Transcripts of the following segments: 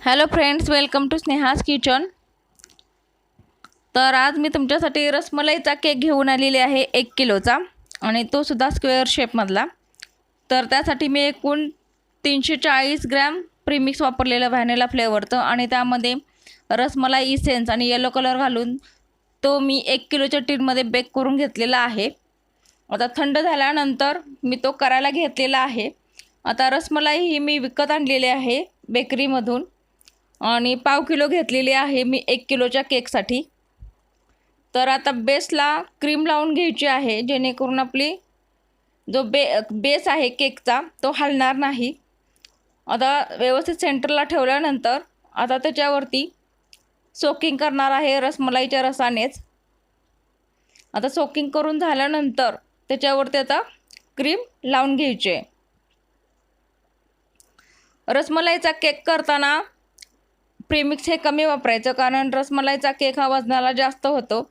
Hello friends, welcome to Sneha's kitchen. तर आज मी तुमच्यासाठी रसमलाईचा केक घेऊन आलेले आहे 1 किलोचा आणि तो सुद्धा स्क्वेअर शेपमधला। तर त्यासाठी मी एकूण 340 ग्रॅम प्रीमिक्स वापरलेलं व्हॅनिला फ्लेवरचं आणि त्यामध्ये रसमलाई इसेन्स आणि येलो कलर घालून तो मी 1 किलोच्या टीनमध्ये बेक करून घेतलेला आहे। आता थंड झाल्यानंतर मी तो करायला घेतलेला आहे। आता रसमलाई ही मी विकत आणलेली आहे बेकरीमधून आणि पाव किलो घेतलेली आहे मी 1 किलोच्या केकसाठी। तर आता बेसला क्रीम लावून घ्यायची आहे जेणेकरून आपली जो बेस आहे केकचा तो हलणार नाही। आता व्यवस्थित सेंटरला ठेवल्यानंतर आता त्याच्यावरती सोकिंग करणार आहे रसमलाईच्या रसानेच। आता सोकिंग करून झाल्यानंतर त्याच्यावरती आता क्रीम लावून घ्यायची आहे। रसमलाईचा केक करताना प्रीमिक्स हे कमी वापरायचं, कारण रसमलाईचा केक हा वजनाला जास्त होतो।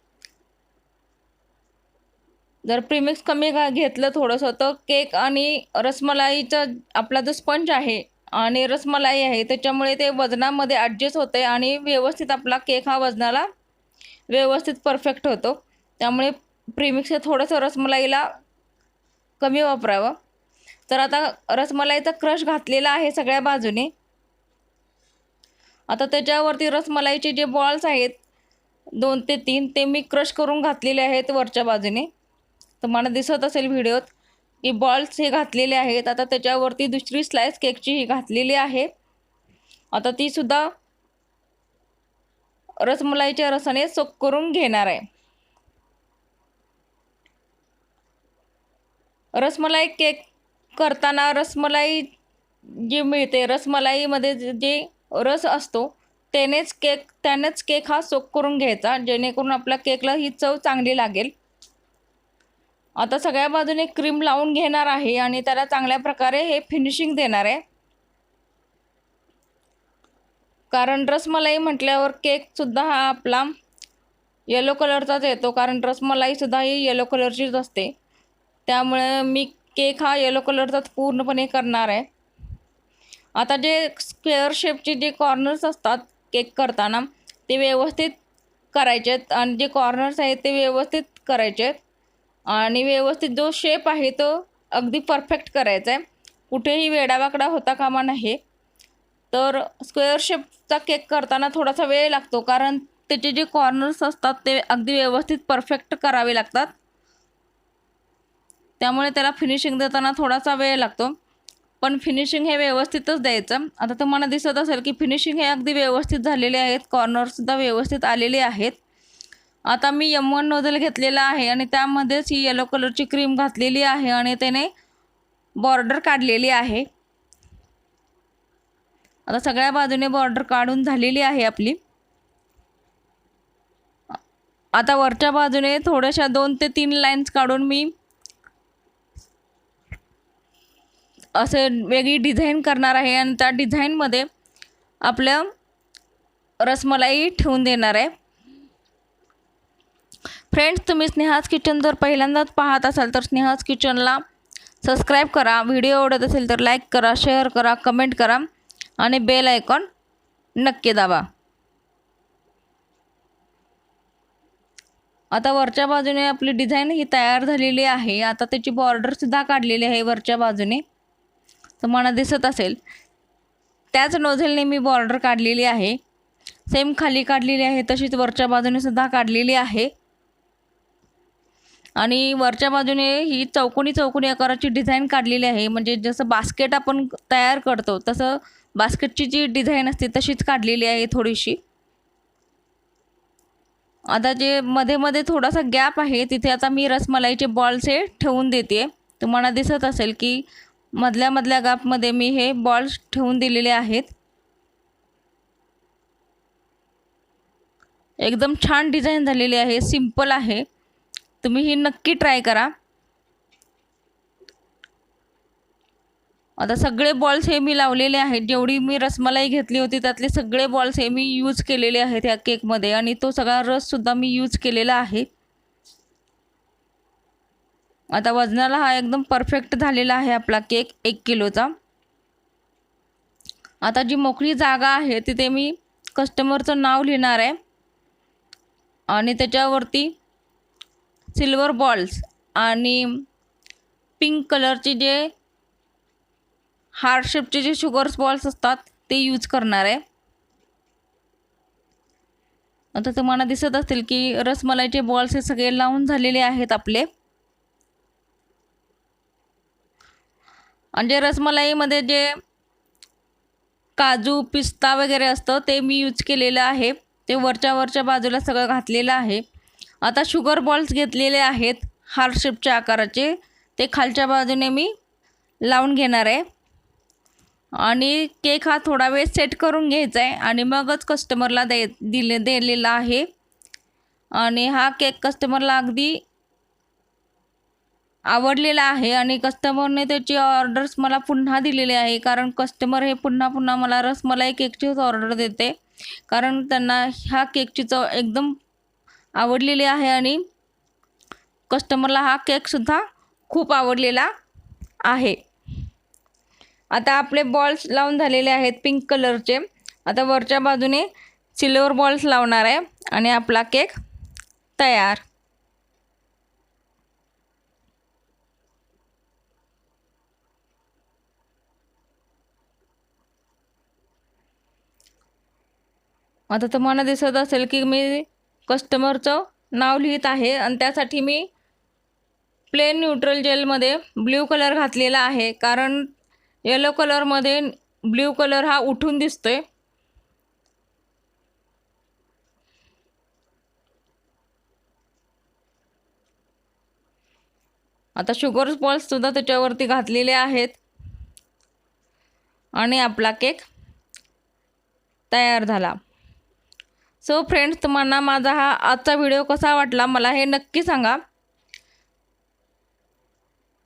जर प्रीमिक्स कमी घेतलं थोडंसं तर केक आणि रसमलाईचा आपला जो स्पंज आहे आणि रसमलाई आहे त्याच्यामुळे ते वजनामध्ये ॲडजस्ट होते आणि व्यवस्थित आपला केक हा वजनाला व्यवस्थित परफेक्ट होतो। त्यामुळे प्रीमिक्स हे थोडंसं रसमलाईला कमी वापरावं। तर आता रसमलाईचा क्रश घातलेला आहे सगळ्या बाजूने। आता त्याच्यावरती रसमलाईचे जे बॉल्स आहेत 2 ते 3 ते मी क्रश करून घातलेले आहेत वरच्या बाजूने। तुम्हाला दिसत असेल व्हिडिओत की बॉल्स हे घातलेले आहेत। आता त्याच्यावरती दुसरी स्लाइस केकची ही घातलेली आहे। आता ती सुद्धा रसमलाईच्या रसाने सोक करून घेणार आहे। रसमलाई केक करताना रसमलाई जी मिळते, रसमलाईमध्ये जे रस असतो त्यानेच केक हा सोक करून घ्यायचा जेणेकरून आपल्या केकला ही चव चांगली लागेल। आता सगळ्या बाजूने क्रीम लावून घेणार आहे आणि त्याला चांगल्या प्रकारे हे फिनिशिंग देणार आहे, कारण रसमलाई म्हटल्यावर केक सुद्धा हा आपला येलो कलरचाच येतो, कारण रसमलाई सुद्धा ही येलो कलरचीच असते। त्यामुळे मी केक हा येलो कलरचाच पूर्णपणे करणार आहे। आता जे स्क्वेअर शेपचे जे कॉर्नर्स असतात केक करताना ते व्यवस्थित करायचे आहेत आणि जे कॉर्नर्स आहेत ते व्यवस्थित करायचे आहेत आणि व्यवस्थित जो शेप आहे तो अगदी परफेक्ट करायचा आहे, कुठेही वेडावाकडा होता कामा नये। तर स्क्वेअर शेपचा केक करताना थोडासा वेळ लागतो, कारण त्याचे जे कॉर्नर्स असतात ते अगदी व्यवस्थित परफेक्ट करावे लागतात, त्यामुळे त्याला फिनिशिंग देताना थोडासा वेळ लागतो, पण फिनिशिंग हे व्यवस्थितच द्यायचं। आता तुम्हाला दिसत असेल की फिनिशिंग हे अगदी व्यवस्थित झालेले आहेत, कॉर्नरसुद्धा व्यवस्थित आलेले आहेत। आता मी M1 नोझल घेतलेला आहे आणि त्यामध्येच ही येलो कलरची क्रीम घातलेली आहे आणि त्याने बॉर्डर काढलेली आहे। आता सगळ्या बाजूने बॉर्डर काढून झालेली आहे आपली। आता वरच्या बाजूने थोड्याशा 2 ते 3 लाईन्स काढून मी असे वेगळी डिझाईन करणार आहे आणि त्या डिझाईनमध्ये आपल्या रसमलाई ठेवून देणार आहे। फ्रेंड्स, तुम्ही स्नेहाज किचन जर पहिल्यांदाच पाहत असाल तर स्नेहाज किचनला सबस्क्राईब करा। व्हिडिओ आवडत असेल तर लाईक करा, शेअर करा, कमेंट करा आणि बेल आयकॉन नक्की दाबा। आता वरच्या बाजूने आपली डिझाईन ही तयार झालेली आहे। आता त्याची बॉर्डरसुद्धा काढलेली आहे वरच्या बाजूने, तुम्हाला दिसत असेल। त्याच नोझलने मी बॉर्डर काढलेली आहे, सेम खाली काढलेली आहे तशीच वरच्या बाजूने सुद्धा काढलेली आहे आणि वरच्या बाजूने ही चौकोनी आकाराची डिझाईन काढलेली आहे, म्हणजे जसं बास्केट आपण तयार करतो तसं बास्केटची जी डिझाईन असते तशीच काढलेली आहे थोडीशी। आता जे मध्ये थोडासा गॅप आहे तिथे आता मी रसमलाईचे बॉल्स हे ठेवून देते। तुम्हाला दिसत असेल की मधल्या गॅपमध्ये मी हे बॉल्स ठेवून दिलेले आहेत। एकदम छान डिझाईन झालेली आहे, सिंपल आहे, तुम्ही ही नक्की ट्राय करा। आता सगळे बॉल्स हे मी लावलेले आहेत, जेवढी मी रसमलाई घेतली होती त्यातले सगळे बॉल्स हे मी यूज केलेले आहेत या केकमध्ये आणि तो सगळा रससुद्धा मी यूज केलेला आहे। आता वजनाला हा एकदम परफेक्ट झालेला आहे आपला केक 1 किलोचा। आता जी मोकळी जागा आहे तिथे मी कस्टमरचं नाव लिहिणार आहे आणि त्याच्यावरती सिल्वर बॉल्स आणि पिंक कलरचे जे हार्ट शेपचे जे शुगर्स बॉल्स असतात ते यूज करणार आहे. आता तुम्हाला दिसत असतील की रसमलाईचे बॉल्स हे सगळे लावून झालेले आहेत आपले. म्हणजे रसमलाईमध्ये जे काजू पिस्ता वगैरे असतं ते मी यूज केलेलं आहे, ते वरच्या बाजूला सगळं घातलेलं आहे. आता शुगर बॉल्स घेतलेले आहेत हार्ट शेपच्या आकाराचे, ते खालच्या बाजूने मी लावून घेणार आहे आणि केक हा थोडा वेळ सेट करून घ्यायचा आहे आणि मगच कस्टमरला दिलेला आहे. आणि हा केक कस्टमरला अगदी आवडलेला आहे आणि कस्टमरने त्याची ऑर्डर्स मला पुन्हा दिलेली आहे, कारण कस्टमर हे पुन्हा पुन्हा मला रसमलाई केकचीच ऑर्डर देते, कारण त्यांना ह्या केकची चव एकदम आवडलेली आहे आणि कस्टमरला हा केकसुद्धा खूप आवडलेला आहे. आता आपले बॉल्स लावून झालेले आहेत पिंक कलरचे. आता वरच्या बाजूने सिल्वर बॉल्स लावणार आहे आणि आपला केक तयार. आता तुम्हाला दिसत असेल की मी कस्टमरचं नाव लिहित आहे आणि त्यासाठी मी प्लेन न्यूट्रल जेलमध्ये ब्ल्यू कलर घातलेला आहे, कारण येलो कलरमध्ये ब्ल्यू कलर हा उठून दिसतोय. आता शुगर बॉल्ससुद्धा त्याच्यावरती घातलेले आहेत आणि आपला केक तयार झाला. सो फ्रेंड्स, तुम्हाला माझा हा आजचा व्हिडिओ कसा वाटला मला हे नक्की सांगा.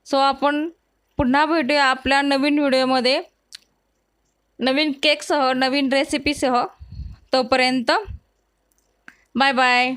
सो आपण पुन्हा भेटूया आपल्या नवीन व्हिडिओमध्ये नवीन केकसह, नवीन रेसिपीसह. तोपर्यंत बाय बाय.